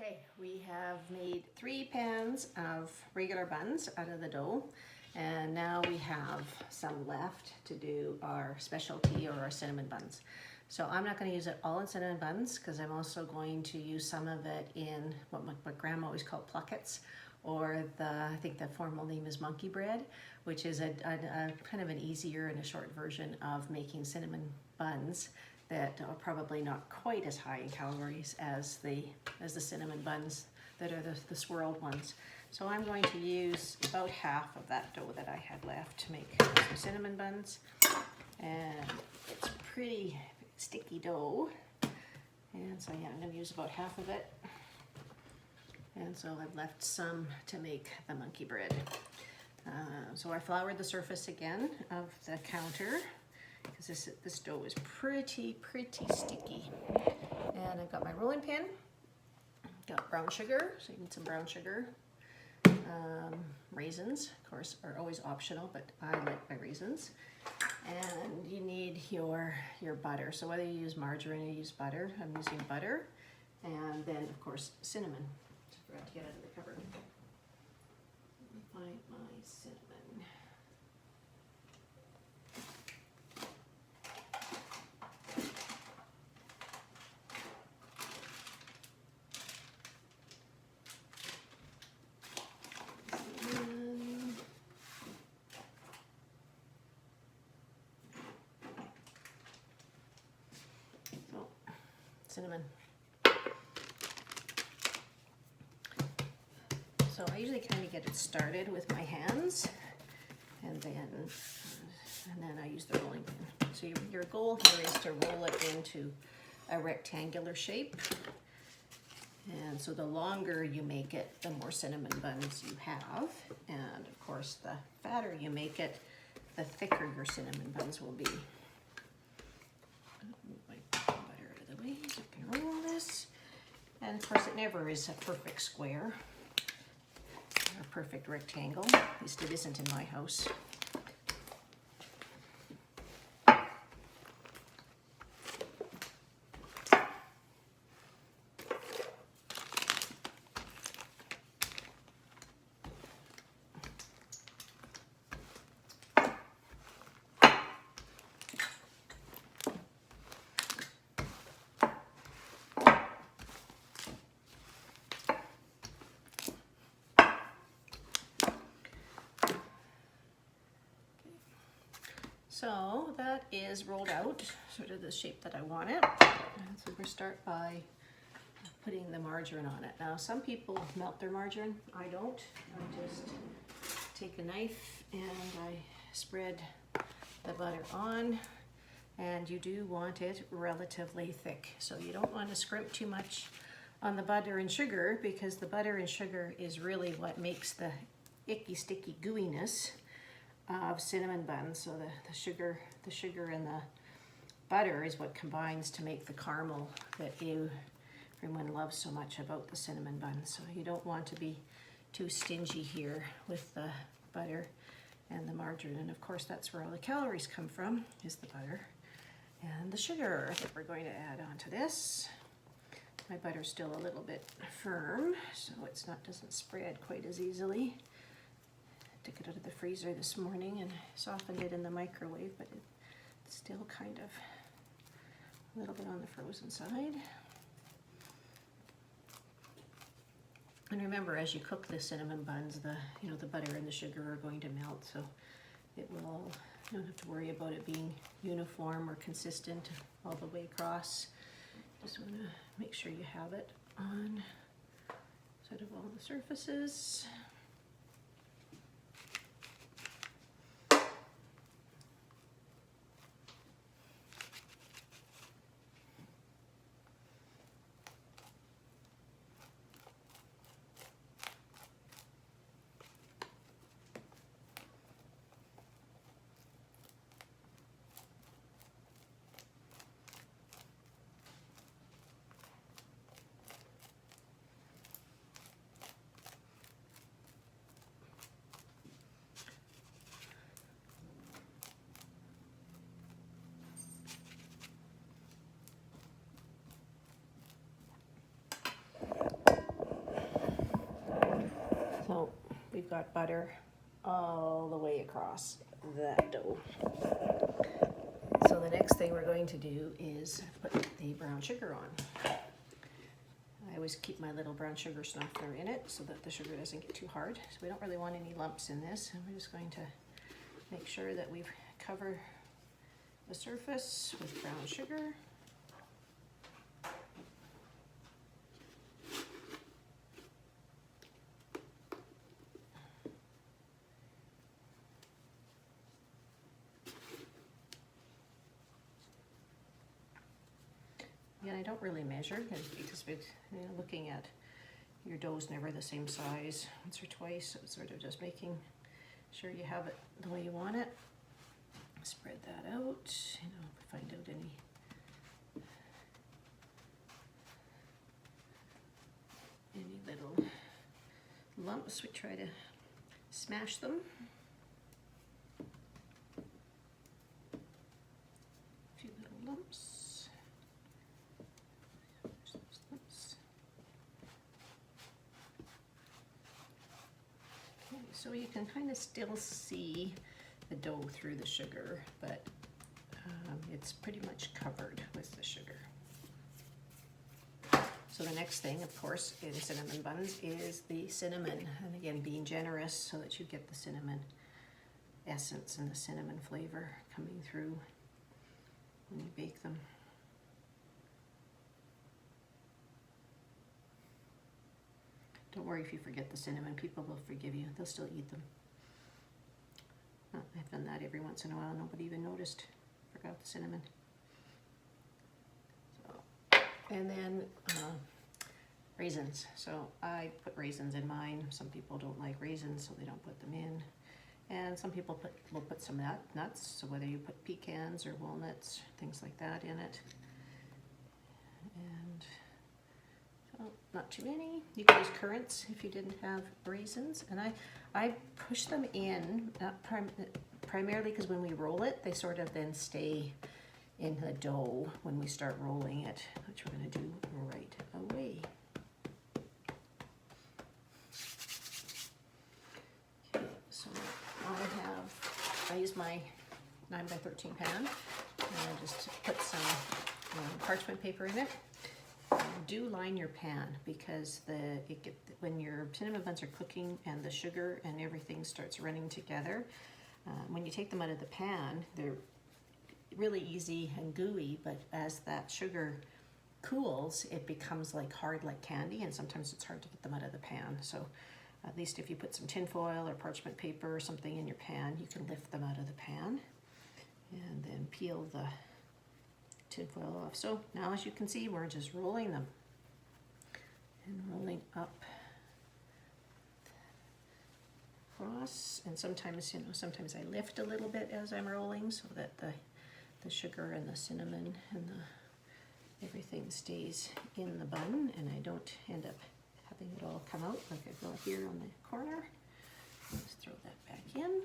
Okay, we have made 3 pans of regular buns out of the dough, and now we have some left to do our specialty or our cinnamon buns. So I'm not going to use it all in cinnamon buns because I'm also going to use some of it in what Grandma always called pluckets, or I think the formal name is monkey bread, which is a kind of an easier and a short version of making cinnamon buns that are probably not quite as high in calories as the cinnamon buns that are the swirled ones. So I'm going to use about half of that dough that I had left to make some cinnamon buns. And it's pretty sticky dough. And so yeah, I'm going to use about half of it. And so I've left some to make the monkey bread. So I floured the surface again of the counter, because this dough is pretty sticky. And I've got my rolling pin, got brown sugar, so you need some brown sugar. Raisins, of course, are always optional, but I like my raisins. And you need your butter. So whether you use margarine or you use butter, I'm using butter. And then, of course, cinnamon. Just forgot to get out of the cupboard. Let me find my cinnamon. Cinnamon. So I usually kind of get it started with my hands, and then I use the rolling pin. So your goal here is to roll it into a rectangular shape. And so the longer you make it, the more cinnamon buns you have. And of course, the fatter you make it, the thicker your cinnamon buns will be. So I can roll this, and of course it never is a perfect square or a perfect rectangle, at least it isn't in my house. So that is rolled out, sort of the shape that I want it. And so we're going to start by putting the margarine on it. Now some people melt their margarine, I don't. I just take a knife and I spread the butter on, and you do want it relatively thick. So you don't want to scrimp too much on the butter and sugar, because the butter and sugar is really what makes the icky sticky gooiness of cinnamon buns. So the sugar and the butter is what combines to make the caramel that everyone loves so much about the cinnamon buns. So you don't want to be too stingy here with the butter and the margarine. And of course that's where all the calories come from, is the butter and the sugar that we're going to add onto this. My butter's still a little bit firm, so doesn't spread quite as easily. Took it out of the freezer this morning and softened it in the microwave, but it's still kind of a little bit on the frozen side. And remember, as you cook the cinnamon buns, the butter and the sugar are going to melt, so it will you don't have to worry about it being uniform or consistent all the way across. Just want to make sure you have it on sort of all the surfaces. we've got butter all the way across that dough. So the next thing we're going to do is put the brown sugar on. I always keep my little brown sugar softener in it so that the sugar doesn't get too hard. So we don't really want any lumps in this. And we're just going to make sure that we've covered the surface with brown sugar. Again, I don't really measure because looking at your dough's never the same size once or twice, so it's sort of just making sure you have it the way you want it. Spread that out, find out any little lumps. We try to smash them. A few little lumps. So you can kind of still see the dough through the sugar, but it's pretty much covered with the sugar. So the next thing, of course, in cinnamon buns is the cinnamon. And again, being generous so that you get the cinnamon essence and the cinnamon flavor coming through when you bake them. Don't worry if you forget the cinnamon. People will forgive you. They'll still eat them. I've done that every once in a while. Nobody even noticed. Forgot the cinnamon. So, and then raisins. So I put raisins in mine. Some people don't like raisins, so they don't put them in. And some people will put some nuts. So whether you put pecans or walnuts, things like that in it. And not too many. You can use currants if you didn't have raisins. And I push them in, primarily because when we roll it, they sort of then stay in the dough when we start rolling it, which we're going to do right away. Okay, so I use my 9x13 pan, and I just put some parchment paper in it. Do line your pan because when your cinnamon buns are cooking and the sugar and everything starts running together, when you take them out of the pan, they're really easy and gooey, but as that sugar cools, it becomes hard like candy, and sometimes it's hard to get them out of the pan. So at least if you put some tin foil or parchment paper or something in your pan, you can lift them out of the pan and then peel the tin foil off. So now, as you can see, we're just rolling them and rolling up across. And sometimes, sometimes I lift a little bit as I'm rolling so that the sugar and the cinnamon and everything stays in the bun, and I don't end up having it all come out like I got here on the corner. Let's throw that back in.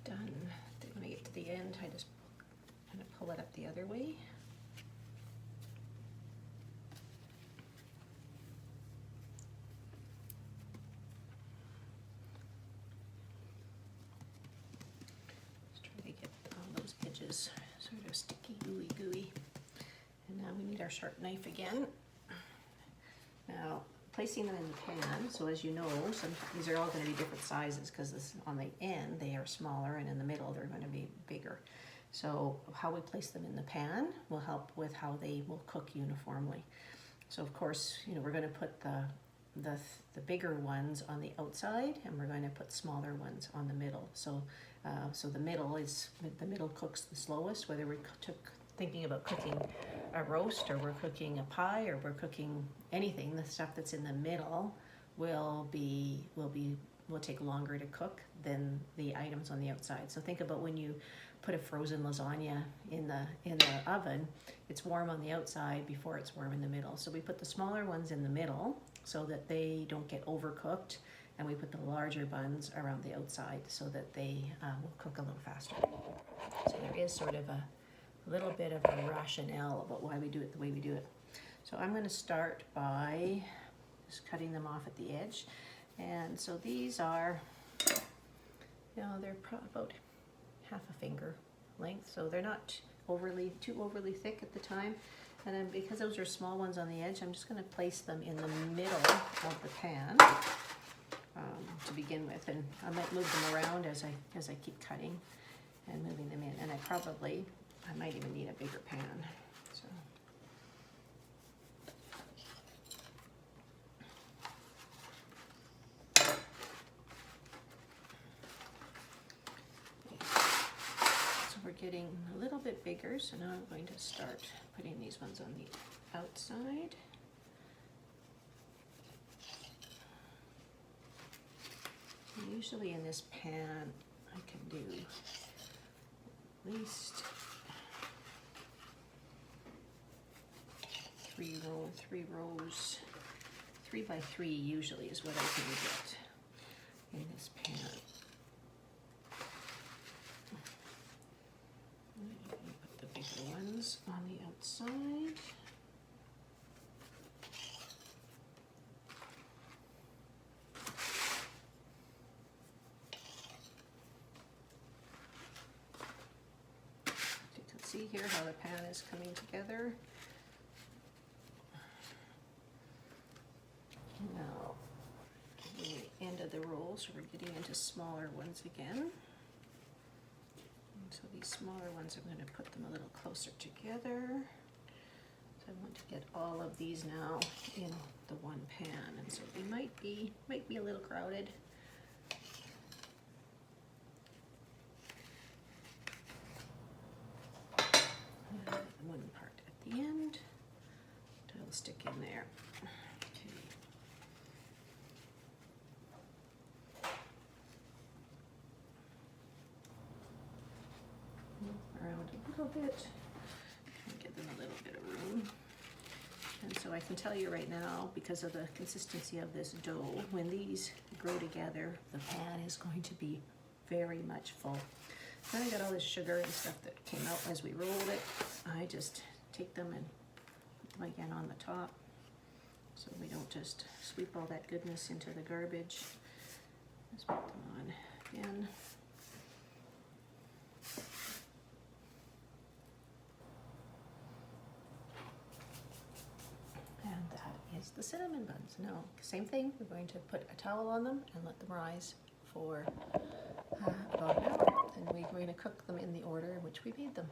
Done. When I get to the end, I just kind of pull it up the other way. Just try to get all those edges sort of sticky, gooey. And now we need our sharp knife again. Now, placing them in the pan, so as you know, these are all going to be different sizes because on the end they are smaller and in the middle they're going to be bigger. So how we place them in the pan will help with how they will cook uniformly. So of course, we're going to put the bigger ones on the outside, and we're going to put smaller ones on the middle. So the middle cooks the slowest, whether we're thinking about cooking a roast or we're cooking a pie or we're cooking anything. The stuff that's in the middle will take longer to cook than the items on the outside. So think about when you put a frozen lasagna in the oven, it's warm on the outside before it's warm in the middle. So we put the smaller ones in the middle so that they don't get overcooked and we put the larger buns around the outside so that they will cook a little faster. So there is sort of a little bit of a rationale about why we do it the way we do it. So I'm going to start by just cutting them off at the edge. And so these are, you know, they're about half a finger length, so they're not too overly thick at the time. And then because those are small ones on the edge, I'm just going to place them in the middle of the pan to begin with, and I might move them around as I keep cutting and moving them in. And I might even need a bigger pan. So. We're getting a little bit bigger, so now I'm going to start putting these ones on the outside. And usually in this pan, I can do at least three rows. 3 by 3 usually is what I can get in this pan. Ones on the outside. You can see here how the pan is coming together. Now, the end of the roll, so we're getting into smaller ones again. So these smaller ones, I'm going to put them a little closer together. So I want to get all of these now in the one pan, and so they might be a little crowded. And one part at the end, it'll stick in there. Around a little bit, and give them a little bit of room. And so I can tell you right now, because of the consistency of this dough, when these grow together, the pan is going to be very much full. Then I got all this sugar and stuff that came out as we rolled it. I just take them and put them again on the top, so we don't just sweep all that goodness into the garbage. Just put them on again. The cinnamon buns. Now, same thing, we're going to put a towel on them and let them rise for about an hour. And we're going to cook them in the order in which we made them.